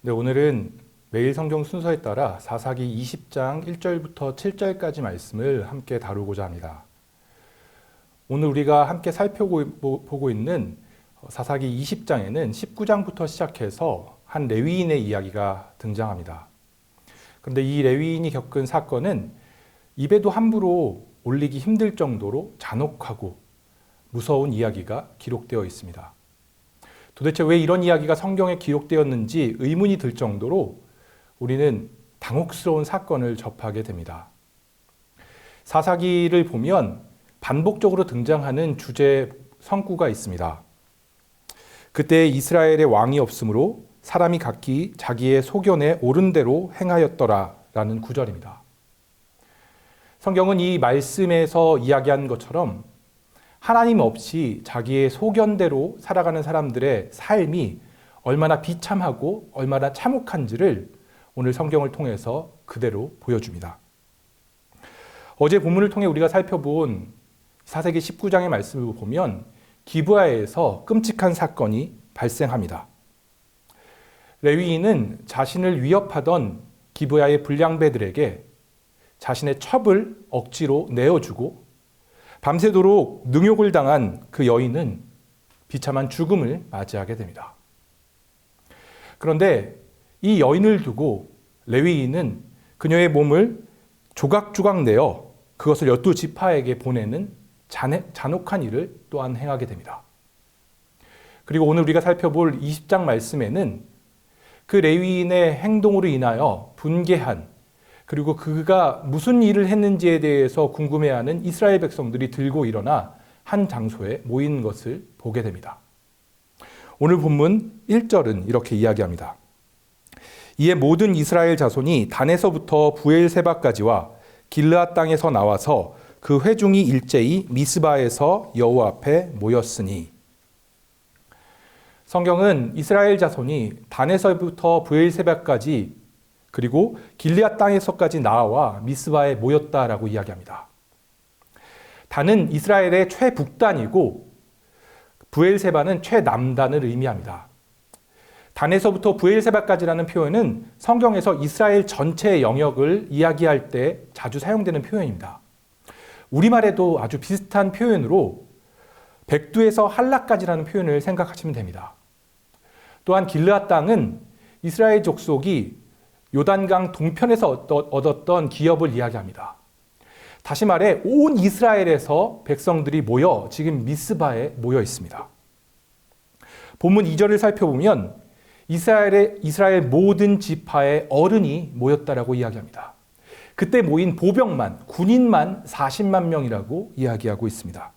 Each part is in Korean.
네, 오늘은 매일 성경 순서에 따라 사사기 20장 1절부터 7절까지 말씀을 함께 다루고자 합니다. 오늘 우리가 함께 살펴보고 있는 사사기 20장에는 19장부터 시작해서 한 레위인의 이야기가 등장합니다. 그런데 이 레위인이 겪은 사건은 입에도 함부로 올리기 힘들 정도로 잔혹하고 무서운 이야기가 기록되어 있습니다. 도대체 왜 이런 이야기가 성경에 기록되었는지 의문이 들 정도로 우리는 당혹스러운 사건을 접하게 됩니다. 사사기를 보면 반복적으로 등장하는 주제 성구가 있습니다. 그때 이스라엘의 왕이 없으므로 사람이 각기 자기의 소견에 옳은 대로 행하였더라 라는 구절입니다. 성경은 이 말씀에서 이야기한 것처럼 하나님 없이 자기의 소견대로 살아가는 사람들의 삶이 얼마나 비참하고 얼마나 참혹한지를 오늘 성경을 통해서 그대로 보여줍니다. 어제 본문을 통해 우리가 살펴본 사사기 19장의 말씀을 보면 기브아에서 끔찍한 사건이 발생합니다. 레위인은 자신을 위협하던 기브아의 불량배들에게 자신의 첩을 억지로 내어주고 밤새도록 능욕을 당한 그 여인은 비참한 죽음을 맞이하게 됩니다. 그런데 이 여인을 두고 레위인은 그녀의 몸을 조각조각 내어 그것을 12지파에게 보내는 잔혹한 일을 또한 행하게 됩니다. 그리고 오늘 우리가 살펴볼 20장 말씀에는 그 레위인의 행동으로 인하여 분개한, 그리고 그가 무슨 일을 했는지에 대해서 궁금해하는 이스라엘 백성들이 들고 일어나 한 장소에 모인 것을 보게 됩니다. 오늘 본문 1절은 이렇게 이야기합니다. 이에 모든 이스라엘 자손이 단에서부터 부엘세바까지와 길르앗 땅에서 나와서 그 회중이 일제히 미스바에서 여호와 앞에 모였으니. 성경은 이스라엘 자손이 단에서부터 부엘세바까지 그리고 길르앗 땅에서까지 나와 미스바에 모였다라고 이야기합니다. 단은 이스라엘의 최북단이고 부엘세바는 최남단을 의미합니다. 단에서부터 부엘세바까지라는 표현은 성경에서 이스라엘 전체의 영역을 이야기할 때 자주 사용되는 표현입니다. 우리말에도 아주 비슷한 표현으로 백두에서 한라까지라는 표현을 생각하시면 됩니다. 또한 길르앗 땅은 이스라엘 족속이 요단강 동편에서 얻었던 기업을 이야기합니다. 다시 말해 온 이스라엘에서 백성들이 모여 지금 미스바에 모여 있습니다. 본문 2절을 살펴보면 이스라엘 모든 지파의 어른이 모였다라고 이야기합니다. 그때 모인 보병만, 군인만 40만 명이라고 이야기하고 있습니다.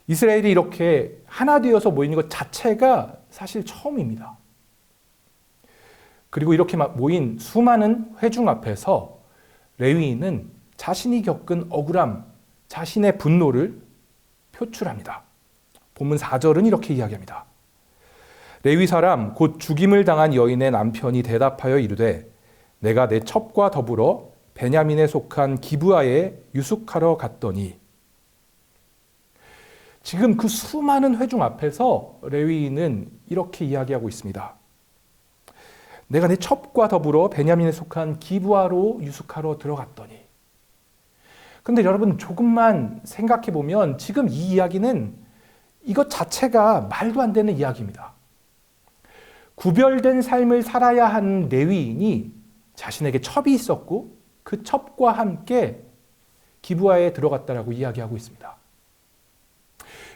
이스라엘이 이렇게 하나 되어서 모이는 것 자체가 사실 처음입니다. 그리고 이렇게 모인 수많은 회중 앞에서 레위인은 자신이 겪은 억울함, 자신의 분노를 표출합니다. 본문 4절은 이렇게 이야기합니다. 레위 사람 곧 죽임을 당한 여인의 남편이 대답하여 이르되 내가 내 첩과 더불어 베냐민에 속한 기브아에 유숙하러 갔더니. 지금 그 수많은 회중 앞에서 레위인은 이렇게 이야기하고 있습니다. 내가 내 첩과 더불어 베냐민에 속한 기브아로 유숙하러 들어갔더니. 근데 여러분 조금만 생각해 보면 지금 이 이야기는 이것 자체가 말도 안 되는 이야기입니다. 구별된 삶을 살아야 하는 레위인이 자신에게 첩이 있었고 그 첩과 함께 기브아에 들어갔다라고 이야기하고 있습니다.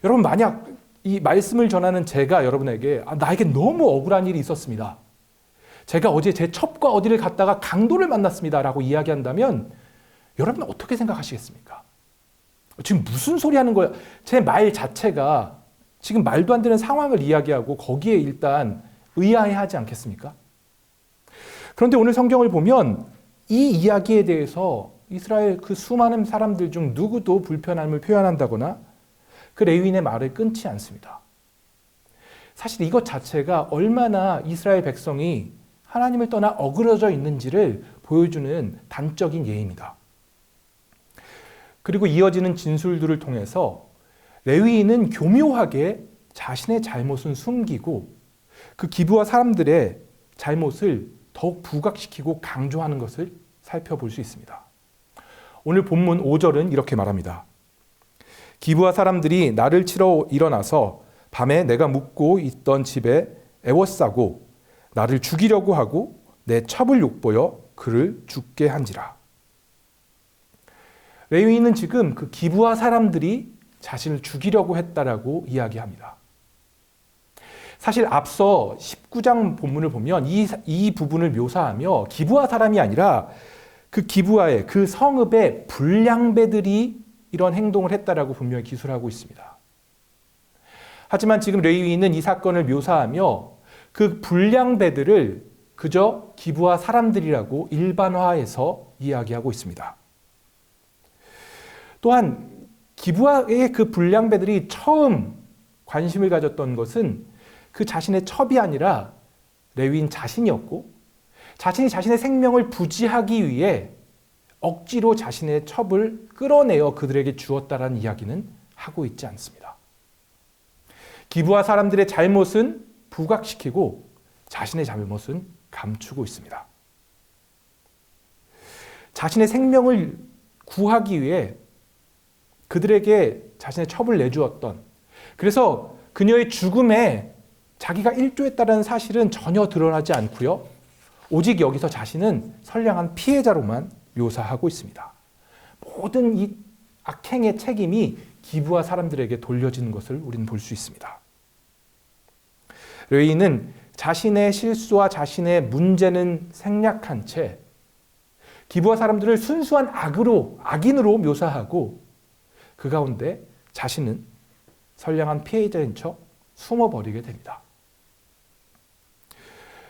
여러분 만약 이 말씀을 전하는 제가 여러분에게 나에게 너무 억울한 일이 있었습니다. 제가 어제 제 첩과 어디를 갔다가 강도를 만났습니다 라고 이야기한다면 여러분은 어떻게 생각하시겠습니까? 지금 무슨 소리 하는 거야? 제 말 자체가 지금 말도 안 되는 상황을 이야기하고 거기에 일단 의아해하지 않겠습니까? 그런데 오늘 성경을 보면 이 이야기에 대해서 이스라엘 그 수많은 사람들 중 누구도 불편함을 표현한다거나 그 레위인의 말을 끊지 않습니다. 사실 이것 자체가 얼마나 이스라엘 백성이 하나님을 떠나 어그러져 있는지를 보여주는 단적인 예입니다. 그리고 이어지는 진술들을 통해서 레위인은 교묘하게 자신의 잘못은 숨기고 그 기브와 사람들의 잘못을 더욱 부각시키고 강조하는 것을 살펴볼 수 있습니다. 오늘 본문 5절은 이렇게 말합니다. 기브와 사람들이 나를 치러 일어나서 밤에 내가 묵고 있던 집에 에워싸고 나를 죽이려고 하고 내 첩을 욕보여 그를 죽게 한지라. 레위인은 지금 그 기브와 사람들이 자신을 죽이려고 했다라고 이야기합니다. 사실 앞서 19장 본문을 보면 이 부분을 묘사하며 기브와 사람이 아니라 그 기브와의 그 성읍의 불량배들이 이런 행동을 했다라고 분명히 기술하고 있습니다. 하지만 지금 레위인은 이 사건을 묘사하며 그 불량배들을 그저 기브와 사람들이라고 일반화해서 이야기하고 있습니다. 또한 기브와의 그 불량배들이 처음 관심을 가졌던 것은 그 자신의 첩이 아니라 레위인 자신이었고, 자신이 자신의 생명을 부지하기 위해 억지로 자신의 첩을 끌어내어 그들에게 주었다라는 이야기는 하고 있지 않습니다. 기브와 사람들의 잘못은 부각시키고 자신의 잘못은 감추고 있습니다. 자신의 생명을 구하기 위해 그들에게 자신의 첩을 내주었던, 그래서 그녀의 죽음에 자기가 일조했다는 사실은 전혀 드러나지 않고요. 오직 여기서 자신은 선량한 피해자로만 묘사하고 있습니다. 모든 이 악행의 책임이 기브와 사람들에게 돌려지는 것을 우리는 볼 수 있습니다. 레위인은 자신의 실수와 자신의 문제는 생략한 채 기브와 사람들을 순수한 악인으로 묘사하고 그 가운데 자신은 선량한 피해자인 척 숨어버리게 됩니다.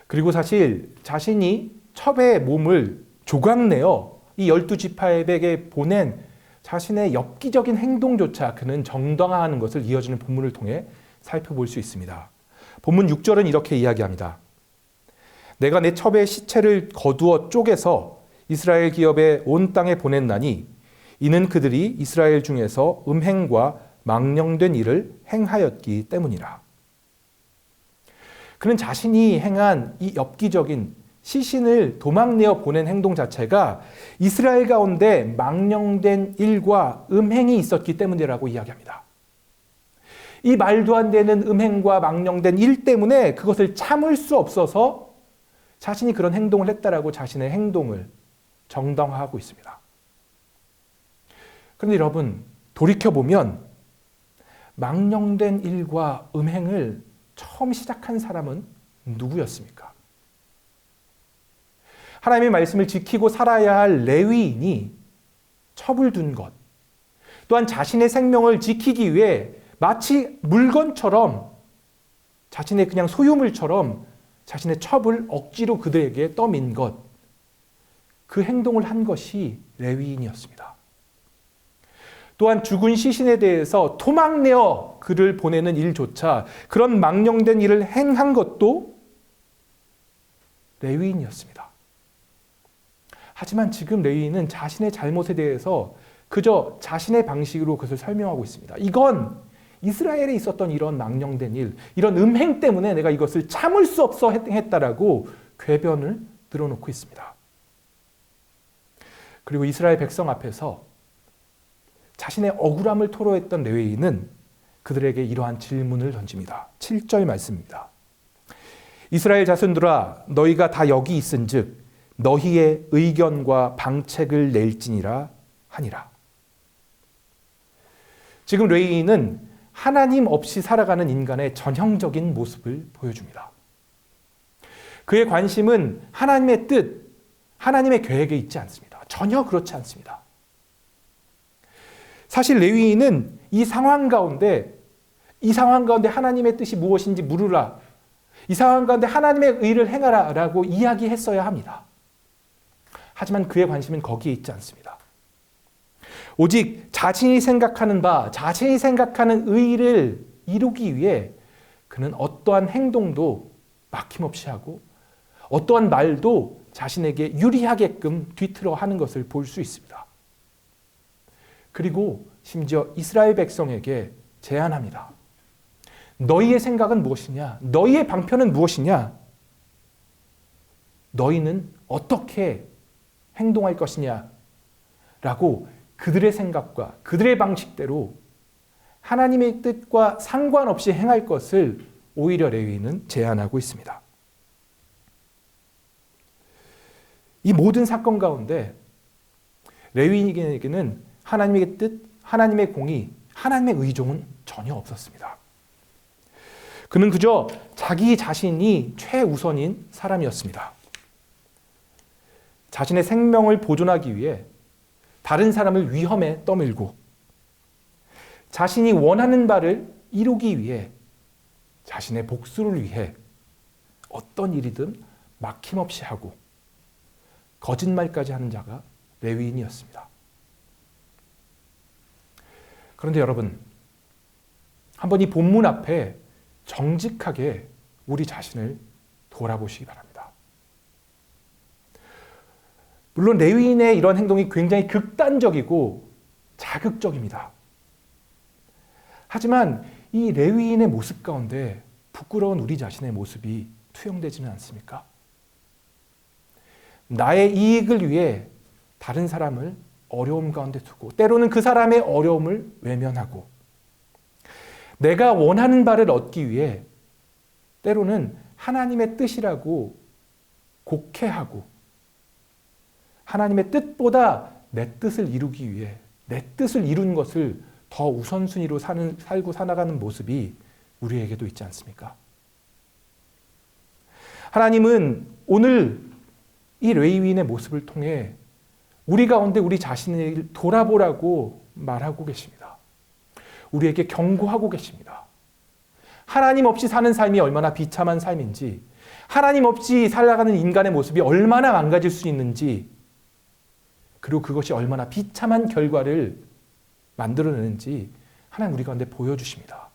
그리고 사실 자신이 첩의 몸을 조각내어 이 12지파에게 보낸 자신의 엽기적인 행동조차 그는 정당화하는 것을 이어지는 본문을 통해 살펴볼 수 있습니다. 본문 6절은 이렇게 이야기합니다. 내가 내 첩의 시체를 거두어 쪼개서 이스라엘 기업의 온 땅에 보냈나니 이는 그들이 이스라엘 중에서 음행과 망령된 일을 행하였기 때문이라. 그는 자신이 행한 이 엽기적인 시신을 도망내어 보낸 행동 자체가 이스라엘 가운데 망령된 일과 음행이 있었기 때문이라고 이야기합니다. 이 말도 안 되는 음행과 망령된 일 때문에 그것을 참을 수 없어서 자신이 그런 행동을 했다라고 자신의 행동을 정당화하고 있습니다. 그런데 여러분, 돌이켜보면 망령된 일과 음행을 처음 시작한 사람은 누구였습니까? 하나님의 말씀을 지키고 살아야 할 레위인이 첩을 둔 것, 또한 자신의 생명을 지키기 위해 마치 물건처럼 자신의 그냥 소유물처럼 자신의 첩을 억지로 그들에게 떠민 것, 그 행동을 한 것이 레위인이었습니다. 또한 죽은 시신에 대해서 토막내어 그를 보내는 일조차 그런 망령된 일을 행한 것도 레위인이었습니다. 하지만 지금 레위인은 자신의 잘못에 대해서 그저 자신의 방식으로 그것을 설명하고 있습니다. 이건 이스라엘에 있었던 이런 망령된 일, 이런 음행 때문에 내가 이것을 참을 수 없어 했다라고 궤변을 들어놓고 있습니다. 그리고 이스라엘 백성 앞에서 자신의 억울함을 토로했던 레위인은 그들에게 이러한 질문을 던집니다. 7절 말씀입니다. 이스라엘 자손들아 너희가 다 여기 있은즉 너희의 의견과 방책을 낼지니라 하니라. 지금 레위인은 하나님 없이 살아가는 인간의 전형적인 모습을 보여줍니다. 그의 관심은 하나님의 뜻, 하나님의 계획에 있지 않습니다. 전혀 그렇지 않습니다. 사실 레위인은 이 상황 가운데 하나님의 뜻이 무엇인지 물으라, 이 상황 가운데 하나님의 의를 행하라 라고 이야기했어야 합니다. 하지만 그의 관심은 거기에 있지 않습니다. 오직 자신이 생각하는 바, 자신이 생각하는 의를 이루기 위해 그는 어떠한 행동도 막힘없이 하고 어떠한 말도 자신에게 유리하게끔 뒤틀어 하는 것을 볼 수 있습니다. 그리고 심지어 이스라엘 백성에게 제안합니다. 너희의 생각은 무엇이냐? 너희의 방편은 무엇이냐? 너희는 어떻게 행동할 것이냐? 라고 그들의 생각과 그들의 방식대로 하나님의 뜻과 상관없이 행할 것을 오히려 레위인은 제안하고 있습니다. 이 모든 사건 가운데 레위인에게는 하나님의 뜻, 하나님의 공의, 하나님의 의종은 전혀 없었습니다. 그는 그저 자기 자신이 최우선인 사람이었습니다. 자신의 생명을 보존하기 위해 다른 사람을 위험에 떠밀고 자신이 원하는 바를 이루기 위해 자신의 복수를 위해 어떤 일이든 막힘없이 하고 거짓말까지 하는 자가 레위인이었습니다. 그런데 여러분, 한번 이 본문 앞에 정직하게 우리 자신을 돌아보시기 바랍니다. 물론 레위인의 이런 행동이 굉장히 극단적이고 자극적입니다. 하지만 이 레위인의 모습 가운데 부끄러운 우리 자신의 모습이 투영되지는 않습니까? 나의 이익을 위해 다른 사람을 어려움 가운데 두고 때로는 그 사람의 어려움을 외면하고 내가 원하는 바를 얻기 위해 때로는 하나님의 뜻이라고 곡해하고 하나님의 뜻보다 내 뜻을 이루기 위해 내 뜻을 이룬 것을 더 우선순위로 살고 살아가는 모습이 우리에게도 있지 않습니까? 하나님은 오늘 이 레위인의 모습을 통해 우리 가운데 우리 자신을 돌아보라고 말하고 계십니다. 우리에게 경고하고 계십니다. 하나님 없이 사는 삶이 얼마나 비참한 삶인지, 하나님 없이 살아가는 인간의 모습이 얼마나 망가질 수 있는지, 그리고 그것이 얼마나 비참한 결과를 만들어내는지 하나님 우리 가운데 보여주십니다.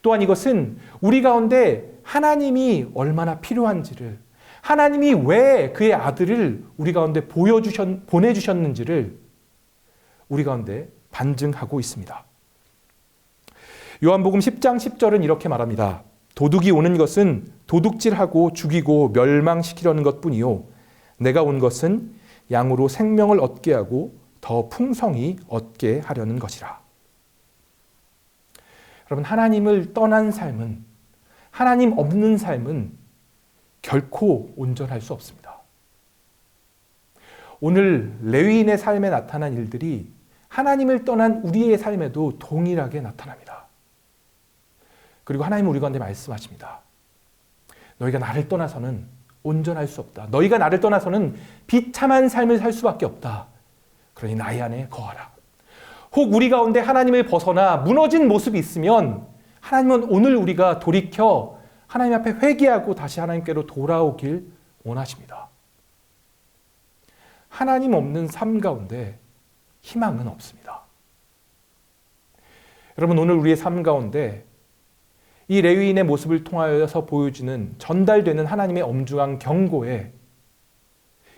또한 이것은 우리 가운데 하나님이 얼마나 필요한지를, 하나님이 왜 그의 아들을 우리 가운데 보내주셨는지를 우리 가운데 반증하고 있습니다. 요한복음 10장 10절은 이렇게 말합니다. 도둑이 오는 것은 도둑질하고 죽이고 멸망시키려는 것뿐이요 내가 온 것은 양으로 생명을 얻게 하고 더 풍성히 얻게 하려는 것이라. 여러분, 하나님을 떠난 삶은, 하나님 없는 삶은 결코 온전할 수 없습니다. 오늘 레위인의 삶에 나타난 일들이 하나님을 떠난 우리의 삶에도 동일하게 나타납니다. 그리고 하나님은 우리 가운데 말씀하십니다. 너희가 나를 떠나서는 온전할 수 없다. 너희가 나를 떠나서는 비참한 삶을 살 수밖에 없다. 그러니 나의 안에 거하라. 혹 우리 가운데 하나님을 벗어나 무너진 모습이 있으면 하나님은 오늘 우리가 돌이켜 하나님 앞에 회개하고 다시 하나님께로 돌아오길 원하십니다. 하나님 없는 삶 가운데 희망은 없습니다. 여러분, 오늘 우리의 삶 가운데 이 레위인의 모습을 통하여서 보여지는, 전달되는 하나님의 엄중한 경고에,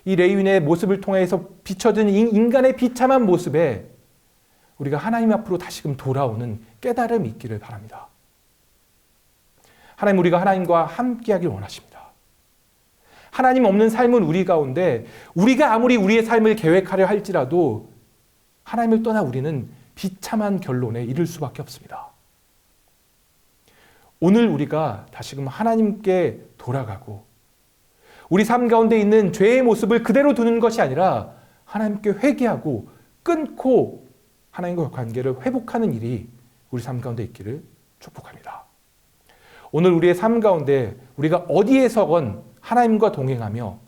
이 레위인의 모습을 통해서 비춰진 인간의 비참한 모습에 우리가 하나님 앞으로 다시금 돌아오는 깨달음이 있기를 바랍니다. 하나님, 우리가 하나님과 함께하길 원하십니다. 하나님 없는 삶은 우리 가운데 우리가 아무리 우리의 삶을 계획하려 할지라도 하나님을 떠나 우리는 비참한 결론에 이를 수밖에 없습니다. 오늘 우리가 다시금 하나님께 돌아가고 우리 삶 가운데 있는 죄의 모습을 그대로 두는 것이 아니라 하나님께 회개하고 끊고 하나님과 관계를 회복하는 일이 우리 삶 가운데 있기를 축복합니다. 오늘 우리의 삶 가운데 우리가 어디에서건 하나님과 동행하며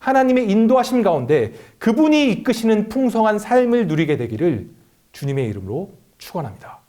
하나님의 인도하심 가운데 그분이 이끄시는 풍성한 삶을 누리게 되기를 주님의 이름으로 축원합니다.